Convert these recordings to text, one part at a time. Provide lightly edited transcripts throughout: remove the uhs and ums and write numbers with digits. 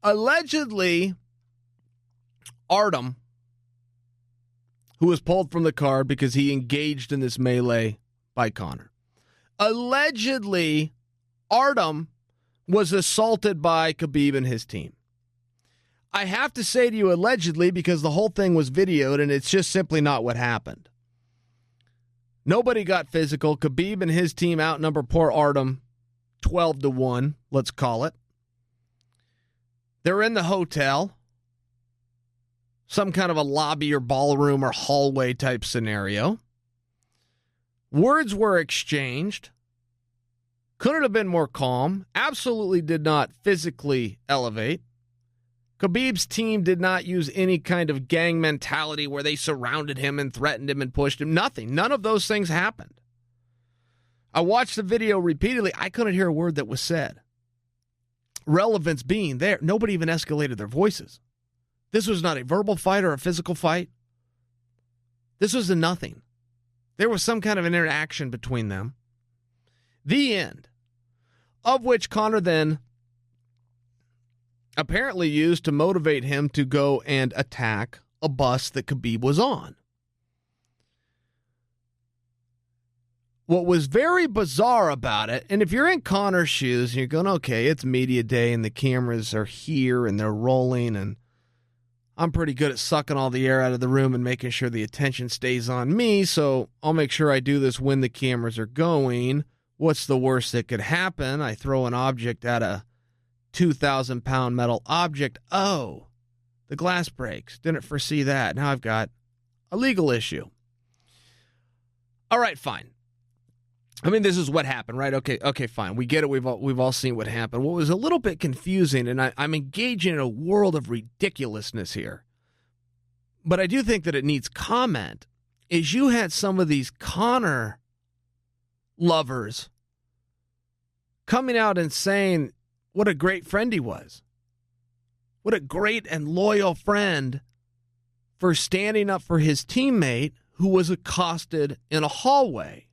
Allegedly, Artem, who was pulled from the card because he engaged in this melee by Conor. Allegedly, Artem was assaulted by Khabib and his team. I have to say to you allegedly because the whole thing was videoed and it's just simply not what happened. Nobody got physical. Khabib and his team outnumber poor Artem 12-1, let's call it. They're in the hotel, some kind of a lobby or ballroom or hallway type scenario. Words were exchanged. Couldn't have been more calm. Absolutely did not physically elevate. Khabib's team did not use any kind of gang mentality where they surrounded him and threatened him and pushed him. Nothing. None of those things happened. I watched the video repeatedly. I couldn't hear a word that was said. Relevance being there, nobody even escalated their voices. This was not a verbal fight or a physical fight. This was a nothing. There was some kind of an interaction between them. The end. Of which Conor then apparently used to motivate him to go and attack a bus that Khabib was on. What was very bizarre about it, and if you're in Conor's shoes and you're going, okay, it's media day and the cameras are here and they're rolling and I'm pretty good at sucking all the air out of the room and making sure the attention stays on me, so I'll make sure I do this when the cameras are going. What's the worst that could happen? I throw an object at a 2,000-pound metal object. Oh, the glass breaks. Didn't foresee that. Now I've got a legal issue. All right, fine. I mean, this is what happened, right? Okay, fine. We get it. We've all seen what happened. What was a little bit confusing, and I'm engaging in a world of ridiculousness here, but I do think that it needs comment, is you had some of these Conor lovers coming out and saying what a great friend he was. What a great and loyal friend for standing up for his teammate who was accosted in a hallway.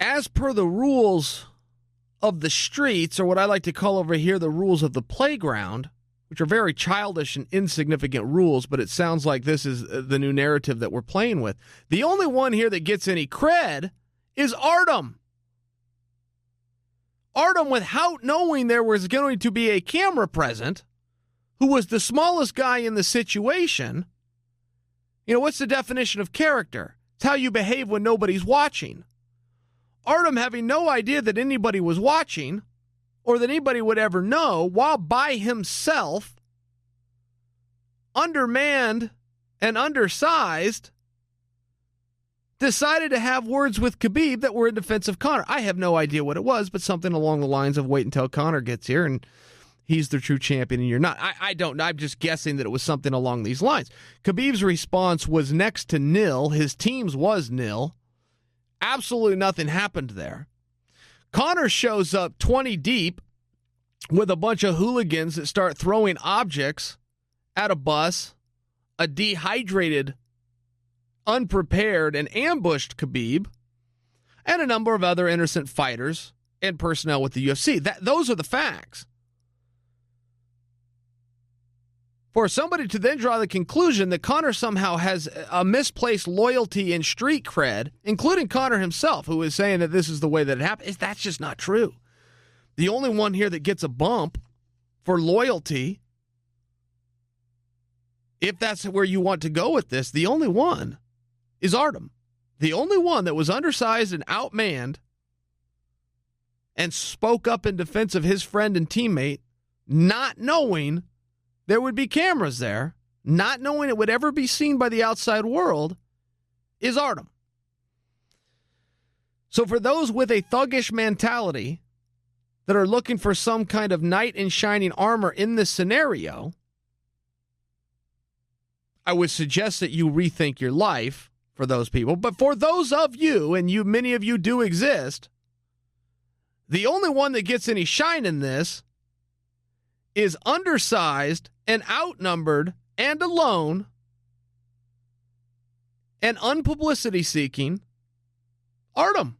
As per the rules of the streets, or what I like to call over here the rules of the playground, which are very childish and insignificant rules, but it sounds like this is the new narrative that we're playing with. The only one here that gets any cred is Artem. Artem, without knowing there was going to be a camera present, who was the smallest guy in the situation. You know, what's the definition of character? It's how you behave when nobody's watching. Artem, having no idea that anybody was watching or that anybody would ever know, while by himself, undermanned and undersized, decided to have words with Khabib that were in defense of Conor. I have no idea what it was, but something along the lines of wait until Conor gets here and he's the true champion and you're not. I don't know. I'm just guessing that it was something along these lines. Khabib's response was next to nil. His team's was nil. Absolutely nothing happened there. Conor shows up 20 deep with a bunch of hooligans that start throwing objects at a bus, a dehydrated, unprepared, and ambushed Khabib, and a number of other innocent fighters and personnel with the UFC. Those are the facts. For somebody to then draw the conclusion that Conor somehow has a misplaced loyalty and street cred, including Conor himself, who is saying that this is the way that it happened, that's just not true. The only one here that gets a bump for loyalty, if that's where you want to go with this, the only one is Artem. The only one that was undersized and outmanned and spoke up in defense of his friend and teammate, not knowing there would be cameras there, not knowing it would ever be seen by the outside world, is Artem. So for those with a thuggish mentality that are looking for some kind of knight in shining armor in this scenario, I would suggest that you rethink your life for those people. But for those of you, and many of you do exist, the only one that gets any shine in this is undersized and outnumbered and alone and unpublicity seeking Artem.